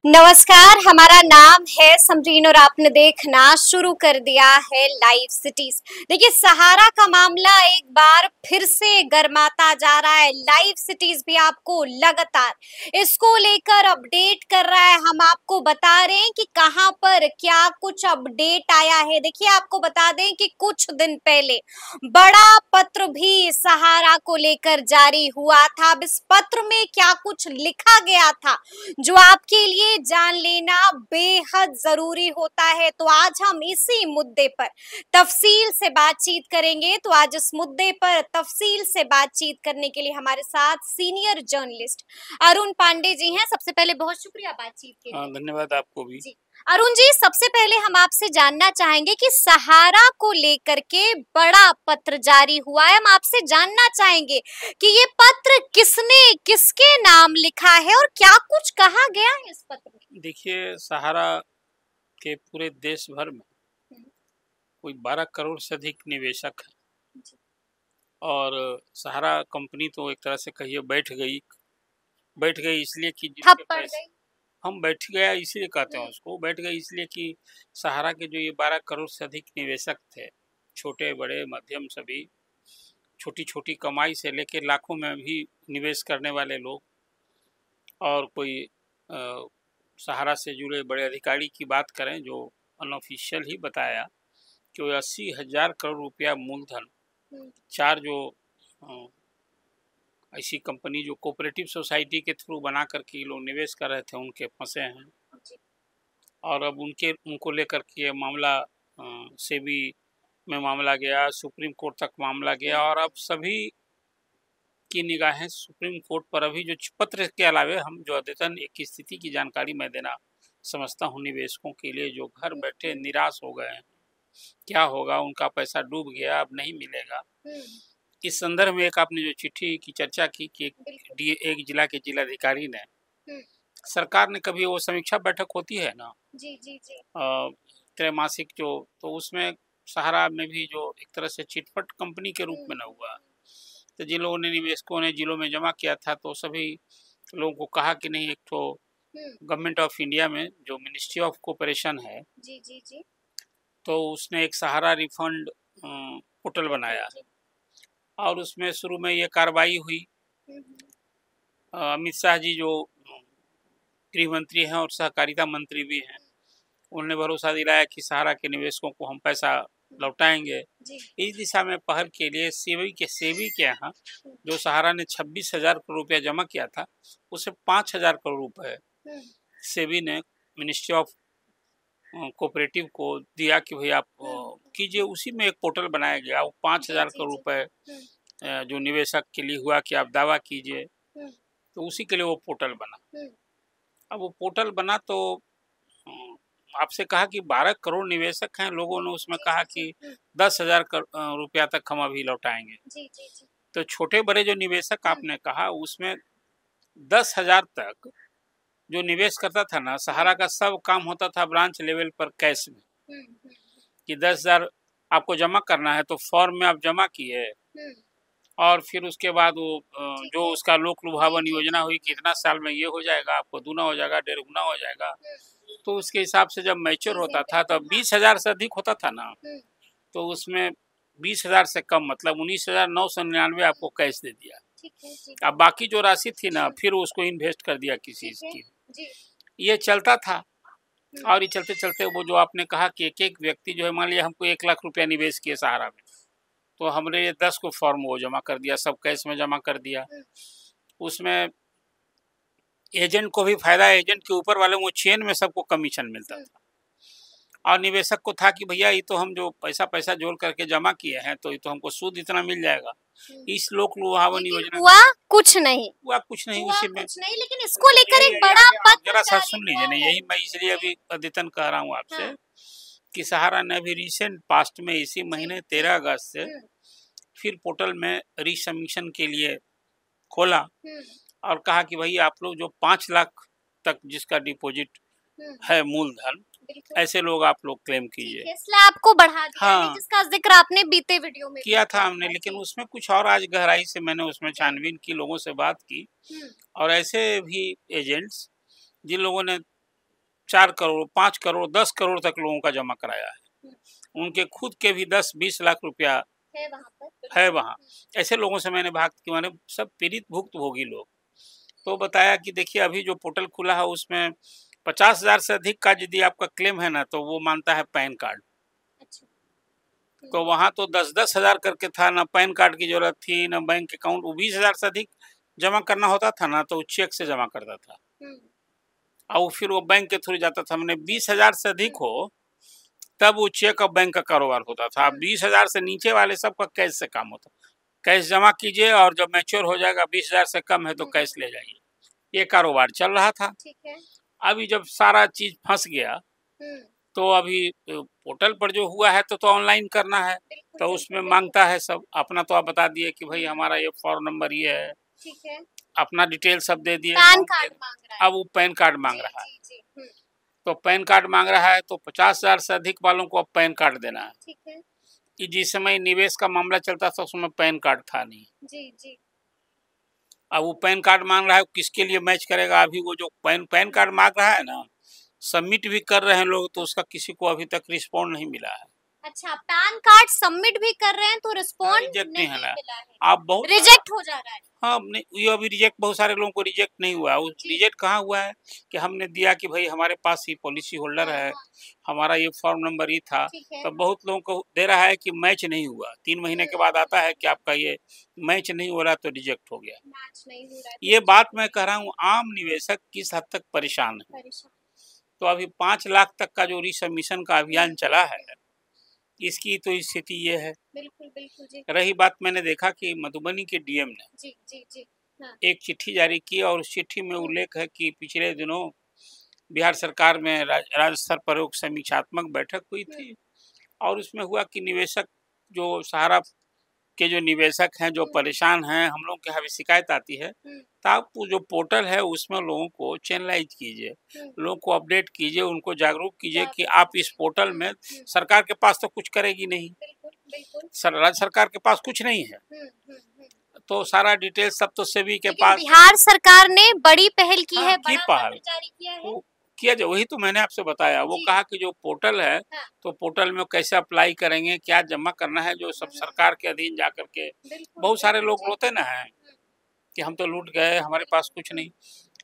नमस्कार, हमारा नाम है समरीन और आपने देखना शुरू कर दिया है लाइव सिटीज। देखिए, सहारा का मामला एक बार फिर से गर्माता जा रहा है। लाइव सिटीज भी आपको लगातार इसको लेकर अपडेट कर रहा है। हम आपको बता रहे हैं कि कहां पर क्या कुछ अपडेट आया है। देखिए, आपको बता दें कि कुछ दिन पहले बड़ा पत्र भी सहारा को लेकर जारी हुआ था। अब इस पत्र में क्या कुछ लिखा गया था जो आपके लिए जान लेना बेहद जरूरी होता है, तो आज हम इसी मुद्दे पर तफसील से बातचीत करेंगे। तो आज इस मुद्दे पर तफसील से बातचीत करने के लिए हमारे साथ सीनियर जर्नलिस्ट अरुण पांडे जी हैं। सबसे पहले बहुत शुक्रिया बातचीत के लिए। धन्यवाद आपको भी जी अरुण जी, सबसे पहले हम आपसे जानना चाहेंगे कि सहारा को लेकर के बड़ा पत्र जारी हुआ है। हम आपसे जानना चाहेंगे कि ये पत्र किसने किसके नाम लिखा है और क्या कुछ कहा गया है इस पत्र में। देखिए, सहारा के पूरे देश भर में कोई 12 करोड़ से अधिक निवेशक हैं और सहारा कंपनी तो एक तरह से कहिए बैठ गई इसलिए कि ठप पड़ गई। हम बैठ गया इसलिए कहते हैं उसको, बैठ गई इसलिए कि सहारा के जो ये 12 करोड़ से अधिक निवेशक थे, छोटे बड़े मध्यम सभी, छोटी छोटी कमाई से लेकर लाखों में भी निवेश करने वाले लोग, और कोई सहारा से जुड़े बड़े अधिकारी की बात करें जो अनऑफिशियल ही बताया कि वो 80,000 करोड़ रुपया मूलधन चार जो ऐसी कंपनी जो कोऑपरेटिव सोसाइटी के थ्रू बना करके लोग निवेश कर रहे थे उनके फंसे हैं। और अब उनको लेकर के मामला सेबी में मामला गया, सुप्रीम कोर्ट तक मामला गया और अब सभी की निगाहें सुप्रीम कोर्ट पर। अभी जो पत्र के अलावे हम जो अद्यतन एक स्थिति की जानकारी मैं देना समझता हूँ निवेशकों के लिए जो घर बैठे निराश हो गए हैं, क्या होगा, उनका पैसा डूब गया, अब नहीं मिलेगा। इस संदर्भ में एक आपने जो चिट्ठी की चर्चा की कि एक जिला के जिलाधिकारी ने, सरकार ने कभी वो समीक्षा बैठक होती है ना जी त्रैमासिक जो, तो उसमें सहारा में भी जो एक तरह से चिटफंड कंपनी के रूप में न हुआ, तो जिन लोगों ने निवेशकों ने जिलों में जमा किया था तो सभी लोगों को कहा कि नहीं, एक तो गवर्नमेंट ऑफ इंडिया में जो मिनिस्ट्री ऑफ कोऑपरेशन है जी तो उसने एक सहारा रिफंड पोर्टल बनाया और उसमें शुरू में ये कार्रवाई हुई। अमित शाह जी जो गृह मंत्री हैं और सहकारिता मंत्री भी हैं, उन्होंने भरोसा दिलाया कि सहारा के निवेशकों को हम पैसा लौटाएंगे। इस दिशा में पहल के लिए सेबी के यहाँ जो सहारा ने 26,000 करोड़ रुपया जमा किया था, उसे 5,000 करोड़ रुपए सेबी ने मिनिस्ट्री ऑफ कोऑपरेटिव को दिया कि भाई आप कीजिए। उसी में एक पोर्टल बनाया गया, वो 5,000 करोड़ रुपए जो निवेशक के लिए हुआ कि आप दावा कीजिए, तो उसी के लिए वो पोर्टल बना। अब वो पोर्टल बना तो आपसे कहा कि 12 करोड़ निवेशक हैं, लोगों ने उसमें कहा कि 10,000 रुपया तक हम अभी लौटाएंगे। तो छोटे बड़े जो निवेशक आपने कहा उसमें 10,000 तक जो निवेश करता था ना, सहारा का सब काम होता था ब्रांच लेवल पर कैश में कि 10,000 आपको जमा करना है, तो फॉर्म में आप जमा किए और फिर उसके बाद वो जो उसका लोक लुभावन योजना हुई कि इतना साल में ये हो जाएगा, आपको दूना हो जाएगा, 1.5 गुना हो जाएगा, तो उसके हिसाब से जब मैच्योर होता था तो 20,000 से अधिक होता था ना, तो उसमें 20,000 से कम मतलब 19,999 आपको कैश दे दिया। अब बाकी जो राशि थी ना, फिर उसको इन्वेस्ट कर दिया किसी स्कीम। ये चलता था और ये चलते चलते वो जो आपने कहा कि एक एक व्यक्ति जो है, मान लिया हमको 1 लाख रुपया निवेश किए सहारा में, तो हमने ये 10 को फॉर्म वो जमा कर दिया, सब कैश में जमा कर दिया। उसमें एजेंट को भी फायदा, एजेंट के ऊपर वाले वो चेन में सबको कमीशन मिलता था और निवेशक को था कि भैया ये तो हम जो पैसा जोड़ करके जमा किए हैं तो ये तो हमको सूद इतना मिल जाएगा। इस लोक लुभावन योजना हुआ कुछ नहीं उसी में कुछ नहीं, लेकिन इसको लेकर एक बड़ा पत्र जरा सा सुन लीजिए ना, यही मैं इसलिए अभी अद्यतन कह रहा हूँ आपसे कि सहारा ने अभी रिसेंट पास्ट में इसी महीने 13 अगस्त से फिर पोर्टल में रीसबमिशन के लिए खोला और कहा कि भाई आप लोग जो 5 लाख तक जिसका डिपॉजिट है मूलधन, ऐसे लोग आप लोग क्लेम कीजिए। इसलिए आपको बढ़ा दिया है, जिसका जिक्र आपने बीते वीडियो में किया था हमने, लेकिन उसमें कुछ और आज गहराई से मैंने उसमें छानबीन की, लोगों से बात की और ऐसे भी एजेंट्स जिन लोगों ने 4 करोड़, 5 करोड़, 10 करोड़ तक लोगों का जमा कराया है। उनके खुद के भी 10-20 लाख रुपया है वहाँ। ऐसे लोगों से मैंने बात की, मैंने सब पीड़ित भुक्तभोगी लोग। तो बताया कि देखिए अभी जो पोर्टल खुला है उसमें 50,000 से अधिक का यदि आपका क्लेम है ना तो वो मानता है पैन कार्ड। तो वहाँ तो 10-10 हज़ार करके था, ना पैन कार्ड की जरूरत थी ना बैंक अकाउंट। वो 20,000 से अधिक जमा करना होता था ना तो चेक से जमा करता था और फिर वो बैंक के थ्रू जाता था। मैंने 20,000 से अधिक हो तब वो चेक और बैंक का कारोबार होता था। 20,000 से नीचे वाले सबका कैश से काम होता। कैश जमा कीजिए और जब मैच्योर हो जाएगा 20,000 से कम है तो कैश ले जाइए। ये कारोबार चल रहा था। अभी जब सारा चीज फंस गया तो अभी पोर्टल पर जो हुआ है तो ऑनलाइन करना है, तो उसमें मांगता है सब अपना। तो आप बता दिए कि भाई हमारा ये फॉर्म नंबर ये है, अपना डिटेल सब दे दिए। अब वो पैन कार्ड मांग रहा है। तो पैन कार्ड मांग रहा है तो 50,000 से अधिक वालों को अब पैन कार्ड देना है। कि जिस समय निवेश का मामला चलता था उसमें पैन कार्ड था नहीं। अब वो पैन कार्ड मांग रहा है, किसके लिए मैच करेगा? अभी वो जो पैन कार्ड मांग रहा है ना, सबमिट भी कर रहे हैं लोग तो उसका किसी को अभी तक रिस्पॉन्ड नहीं मिला है। अच्छा, पैन कार्ड सबमिट भी कर रहे हैं तो रिस्पॉन्ड नहीं मिला है। आप बहुत रिजेक्ट हो जा रहा है। हाँ, ये अभी रिजेक्ट, बहुत सारे लोगों को रिजेक्ट नहीं हुआ। उस रिजेक्ट कहाँ हुआ है कि हमने दिया कि भाई हमारे पास ही पॉलिसी होल्डर है, हमारा ये फॉर्म नंबर ही था। तो बहुत लोगों को दे रहा है कि मैच नहीं हुआ। 3 महीने के बाद आता है कि आपका ये मैच नहीं हो रहा तो रिजेक्ट हो गया। मैच नहीं हो रहा है। ये बात मैं कह रहा हूँ, आम निवेशक किस हद तक परेशान है। तो अभी 5 लाख तक का जो रिसबमिशन का अभियान चला है, इसकी तो स्थिति ये है। बिल्कुल बिल्कुल जी। रही बात, मैंने देखा कि मधुबनी के डीएम ने जी हाँ। एक चिट्ठी जारी की और उस चिट्ठी में उल्लेख है कि पिछले दिनों बिहार सरकार में राज्य स्तर पर एक समीक्षात्मक बैठक हुई थी और उसमें हुआ कि निवेशक जो सहारा के जो निवेशक हैं जो परेशान हैं, हम लोग के यहाँ भी शिकायत आती है, तो आप जो पोर्टल है उसमें लोगों को चैनलाइज कीजिए, लोगों को अपडेट कीजिए, उनको जागरूक कीजिए कि आप इस पोर्टल में, सरकार के पास तो कुछ करेगी नहीं, राज्य सरकार के पास कुछ नहीं है, तो सारा डिटेल सब तो सेबी के पास। बिहार सरकार ने बड़ी पहल की है, बड़ा पहल जारी किया जाए, वही तो मैंने आपसे बताया। वो कहा कि जो पोर्टल है तो पोर्टल में कैसे अप्लाई करेंगे, क्या जमा करना है, जो सब सरकार के अधीन जा करके। बहुत सारे लोग रोते ना हैं कि हम तो लूट गए, हमारे पास कुछ नहीं।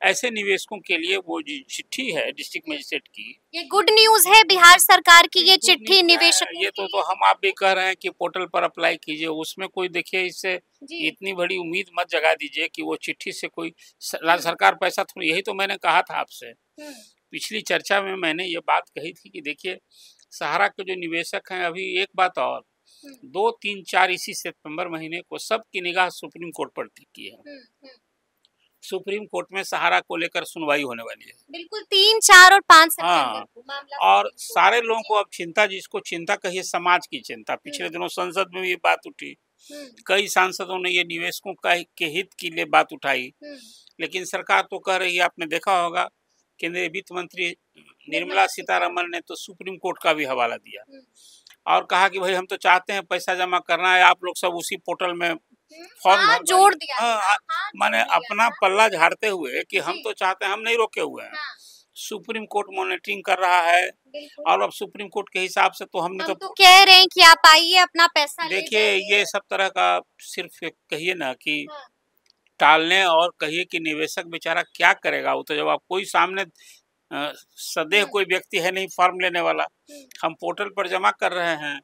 ऐसे निवेशकों के लिए वो चिट्ठी है डिस्ट्रिक्ट मजिस्ट्रेट की, ये गुड न्यूज है बिहार सरकार की ये चिट्ठी निवेशकों। ये तो हम आप भी कह रहे हैं कि पोर्टल पर अप्लाई कीजिए, उसमें कोई देखिए इससे इतनी बड़ी उम्मीद मत जगा दीजिए कि वो चिट्ठी से कोई राज्य सरकार पैसा थोड़ी। यही तो मैंने कहा था आपसे पिछली चर्चा में, मैंने ये बात कही थी कि देखिए सहारा के जो निवेशक हैं, अभी एक बात और 2, 3, 4 इसी सितंबर महीने को सबकी निगाह सुप्रीम कोर्ट पर टिकी है। सुप्रीम कोर्ट में सहारा को लेकर सुनवाई होने वाली है। बिल्कुल 3, 4 और 5 हाँ, और सारे लोगों को अब चिंता, जिसको चिंता कहिए समाज की चिंता। पिछले दिनों संसद में ये बात उठी, कई सांसदों ने ये निवेशकों के हित के लिए बात उठाई, लेकिन सरकार तो कह रही है, आपने देखा होगा केंद्रीय वित्त मंत्री निर्मला सीतारमण ने तो सुप्रीम कोर्ट का भी हवाला दिया और कहा कि भाई हम तो चाहते हैं पैसा जमा करना है, आप लोग सब उसी पोर्टल में फॉर्म जोड़ दिया। माने अपना पल्ला झाड़ते हुए कि हम तो चाहते हैं, हम नहीं रोके हुए हैं। सुप्रीम कोर्ट मॉनिटरिंग कर रहा है और अब सुप्रीम कोर्ट के हिसाब से तो हमने तो कह रहे हैं कि आप आइए अपना पैसा देखिए। ये सब तरह का सिर्फ कहिए ना कि टालने, और कहिए कि निवेशक बेचारा क्या करेगा। वो तो जब आप कोई सामने सदैव कोई व्यक्ति है नहीं फॉर्म लेने वाला, हम पोर्टल पर जमा कर रहे हैं,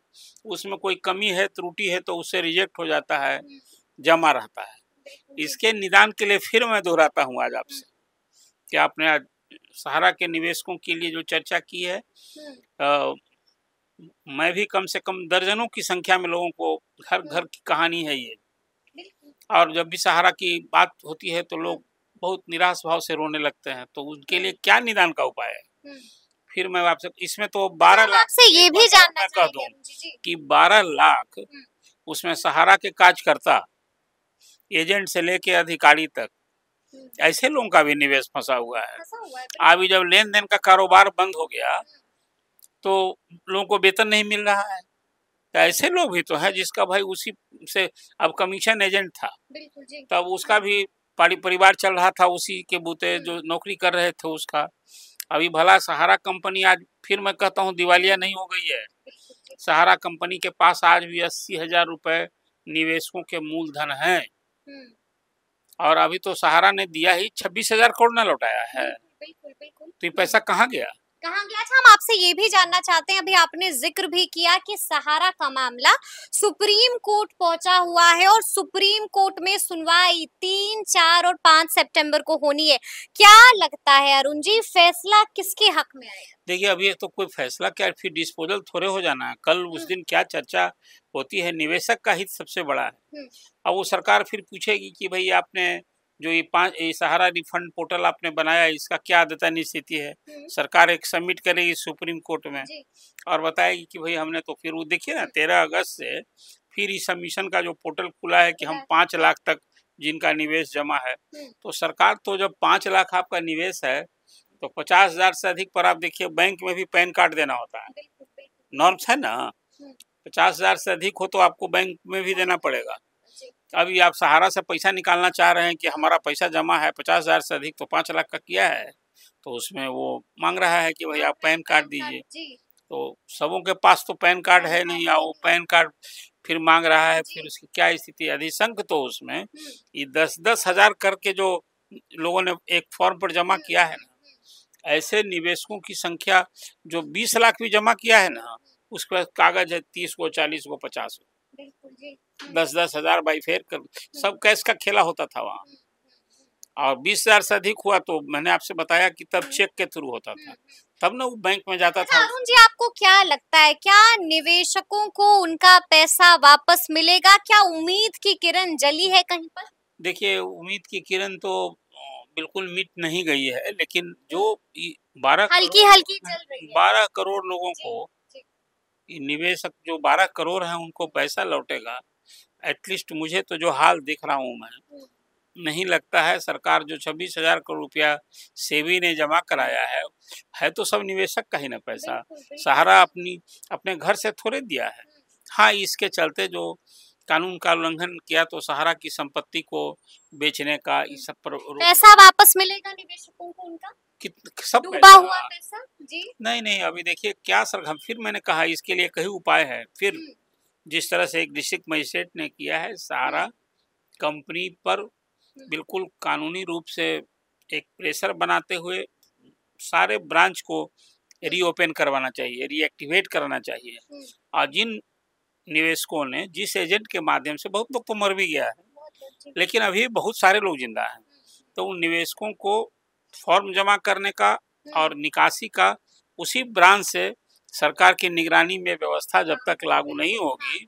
उसमें कोई कमी है, त्रुटि है तो उससे रिजेक्ट हो जाता है, जमा रहता है। इसके निदान के लिए फिर मैं दोहराता हूँ आज आपसे कि आपने आज सहारा के निवेशकों के लिए जो चर्चा की है, मैं भी कम से कम दर्जनों की संख्या में लोगों को, घर घर की कहानी है ये, और जब भी सहारा की बात होती है तो लोग बहुत निराश भाव से रोने लगते हैं। तो उनके लिए क्या निदान का उपाय है? फिर मैं आपसे इसमें तो 12 लाख से ये भी जानना कह दूं कि 12 लाख उसमें सहारा के कार्यकर्ता, एजेंट से लेके अधिकारी तक, ऐसे लोगों का भी निवेश फंसा हुआ है। अभी जब लेन देन का कारोबार बंद हो गया तो लोगों को वेतन नहीं मिल रहा है। तो ऐसे लोग भी तो है जिसका भाई उसी से अब कमीशन एजेंट था, तब उसका भी परिवार चल रहा था, उसी के बूते जो नौकरी कर रहे थे उसका, अभी भला सहारा कंपनी आज फिर मैं कहता हूँ दिवालिया नहीं हो गई है। सहारा कंपनी के पास आज भी 80,000 रुपए निवेशकों के मूलधन है और अभी तो सहारा ने दिया ही 26,000 करोड़ न लौटाया है। बिल्कुल बिल्कुल। तो ये पैसा कहाँ गया? कहाँ गया? अच्छा, हम आपसे ये भी जानना चाहते हैं, अभी आपने जिक्र भी किया कि सहारा का मामला सुप्रीम कोर्ट पहुंचा हुआ है और सुप्रीम कोर्ट में सुनवाई 3, 4 और 5 सितंबर को होनी है। क्या लगता है अरुण जी, फैसला किसके हक में आएगा? देखिए अभी तो कोई फैसला क्या, फिर डिस्पोजल थोड़े हो जाना है। कल उस दिन क्या चर्चा होती है, निवेशक का हित सबसे बड़ा है। अब वो सरकार फिर पूछेगी कि भाई आपने जो ये सहारा रिफंड पोर्टल आपने बनाया, इसका क्या अद्यतन स्थिति है। सरकार एक सबमिट करेगी सुप्रीम कोर्ट में और बताएगी कि भाई हमने तो फिर वो देखिए ना 13 अगस्त से फिर इस सबमिशन का जो पोर्टल खुला है कि हम 5 लाख तक जिनका निवेश जमा है, तो सरकार तो जब 5 लाख आपका निवेश है तो 50,000 से अधिक पर आप देखिए बैंक में भी पैन कार्ड देना होता है, नॉर्म्स है ना। 50,000 से अधिक हो तो आपको बैंक में भी देना पड़ेगा। अभी आप सहारा से पैसा निकालना चाह रहे हैं कि हमारा पैसा जमा है 50,000 से अधिक, तो 5 लाख का किया है, तो उसमें वो मांग रहा है कि भाई आप पैन कार्ड दीजिए। तो सबों के पास तो पैन कार्ड है नहीं, वो पैन कार्ड फिर मांग रहा है, फिर उसकी क्या स्थिति है। अधिशंक तो उसमें ये 10-10 हजार करके जो लोगों ने एक फॉर्म पर जमा किया है ना, ऐसे निवेशकों की संख्या जो 20 लाख भी जमा किया है ना, उसके बाद कागज है 30 को, 40 को, 50 को, 10-10 हजार बाई फेर कर सब कैश का खेला होता था वहाँ। और 20,000 से अधिक हुआ तो मैंने आपसे बताया कि तब चेक के थ्रू होता था, तब ना वो बैंक में जाता था। अरुण जी, आपको क्या लगता है, क्या निवेशकों को उनका पैसा वापस मिलेगा? क्या उम्मीद की किरण जली है कहीं पर? देखिए उम्मीद की किरण तो बिल्कुल मिट नहीं गई है, लेकिन जो 12 हल्की हल्की चल रही है। 12 करोड़ लोगों को निवेशक जो 12 करोड़ हैं उनको पैसा लौटेगा। एटलीस्ट मुझे तो जो हाल दिख रहा हूँ मैं, नहीं लगता है। सरकार जो 26,000 करोड़ रुपया सेबी ने जमा कराया है तो सब निवेशक का ही ना पैसा। सहारा अपने घर से थोड़े दिया है। हाँ, इसके चलते जो कानून का उल्लंघन किया तो सहारा की संपत्ति को बेचने का इस सब पर पैसा वापस मिलेगा निवेशकों को उनका? सब डूबा हुआ पैसा? जी नहीं, अभी देखिए क्या सरगम, फिर मैंने कहा इसके लिए कई उपाय है। फिर जिस तरह से एक डिस्ट्रिक्ट मजिस्ट्रेट ने किया है, सहारा कंपनी पर बिल्कुल कानूनी रूप से एक प्रेशर बनाते हुए सारे ब्रांच को रीओपन करवाना चाहिए, रीएक्टिवेट करना चाहिए। और जिन निवेशकों ने जिस एजेंट के माध्यम से, बहुत लोग तो मर भी गया है लेकिन अभी बहुत सारे लोग जिंदा हैं, तो उन निवेशकों को फॉर्म जमा करने का और निकासी का उसी ब्रांच से सरकार की निगरानी में व्यवस्था जब तक लागू नहीं होगी,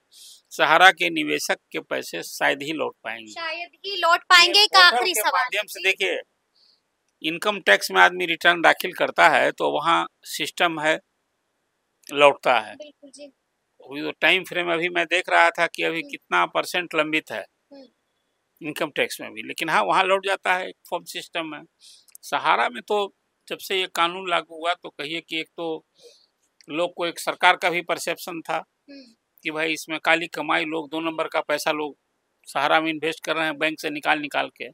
सहारा के निवेशक के पैसे शायद ही लौट पाएंगे। एक आखिरी सवाल माध्यम से देखिए, इनकम टैक्स में आदमी रिटर्न दाखिल करता है तो वहाँ सिस्टम है, लौटता है। अभी तो टाइम फ्रेम अभी मैं देख रहा था कि अभी कितना % लंबित है इनकम टैक्स में भी, लेकिन हाँ वहाँ लौट जाता है, फॉर्म सिस्टम है। सहारा में तो जब से ये कानून लागू हुआ तो कहिए कि एक तो लोग को एक सरकार का भी परसेप्शन था कि भाई इसमें काली कमाई, लोग 2 नंबर का पैसा लोग सहारा में इन्वेस्ट कर रहे हैं बैंक से निकाल के।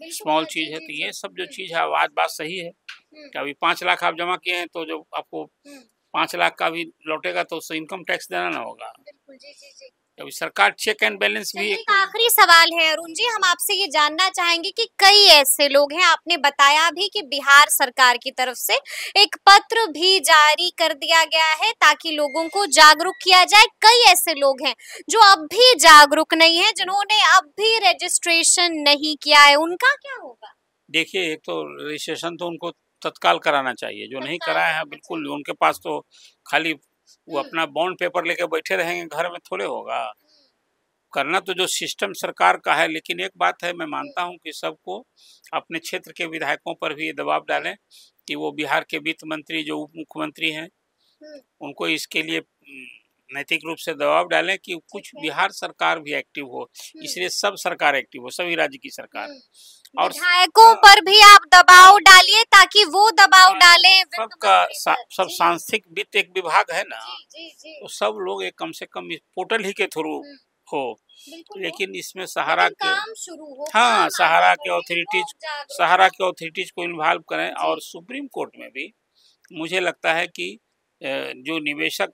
स्मॉल चीज है, तो ये सब जो चीज है बात सही है कि अभी 5 लाख आप जमा किए हैं तो जो आपको 5 लाख का भी लौटेगा तो उससे इनकम टैक्स देना ना होगा। अभी सरकार चेक एंड बैलेंस भी। एक आखिरी सवाल है अरुण जी, हम आपसे ये जानना चाहेंगे कि कई ऐसे लोग हैं, आपने बताया भी कि बिहार सरकार की तरफ से एक पत्र भी जारी कर दिया गया है ताकि लोगों को जागरूक किया जाए। कई ऐसे लोग हैं जो अब भी जागरूक नहीं है, जिन्होंने अब भी रजिस्ट्रेशन नहीं किया है, उनका क्या होगा? देखिए एक तो रजिस्ट्रेशन तो उनको तत्काल कराना चाहिए, जो नहीं कराया है बिल्कुल उनके पास तो खाली वो अपना बॉन्ड पेपर लेके बैठे रहेंगे, घर में थोड़े होगा। करना तो जो सिस्टम सरकार का है, लेकिन एक बात है, मैं मानता हूं कि सबको अपने क्षेत्र के विधायकों पर भी दबाव डालें कि वो बिहार के वित्त मंत्री जो उप मुख्यमंत्री हैं उनको इसके लिए नैतिक रूप से दबाव डालें कि कुछ बिहार सरकार भी एक्टिव हो, इसलिए सब सरकार एक्टिव हो, सभी राज्य की सरकार। और विधायकों पर भी आप दबाव डालिए ताकि वो दबाव डालें। सबका सब सांस्थिक वित्त एक विभाग है ना, तो सब लोग एक कम से कम इस पोर्टल ही के थ्रू हो, लेकिन इसमें सहारा के काम शुरू हो, हाँ, सहारा के ऑथोरिटीज को इन्वॉल्व करें। और सुप्रीम कोर्ट में भी मुझे लगता है कि जो निवेशक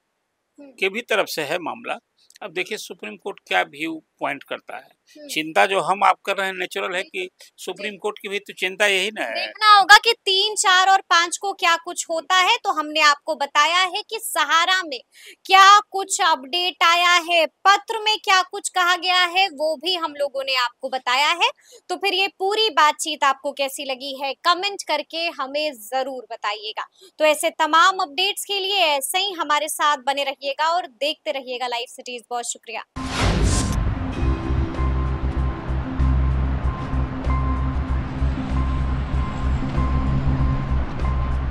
के भी तरफ से है मामला, अब देखिए सुप्रीम कोर्ट क्या व्यू पॉइंट करता है। चिंता जो हम आप कर रहे हैं नेचुरल है कि सुप्रीम कोर्ट की भी तो चिंता यही ना है। देखना होगा कि 3, 4 और 5 को क्या कुछ होता है। तो हमने आपको बताया है कि सहारा में क्या कुछ अपडेट आया है, पत्र में क्या कुछ कहा गया है, वो भी हम लोगों ने आपको बताया है। तो फिर ये पूरी बातचीत आपको कैसी लगी है, कमेंट करके हमें जरूर बताइएगा। तो ऐसे तमाम अपडेट्स के लिए ऐसे ही हमारे साथ बने रहिएगा और देखते रहिएगा लाइव सिटीज। बहुत शुक्रिया।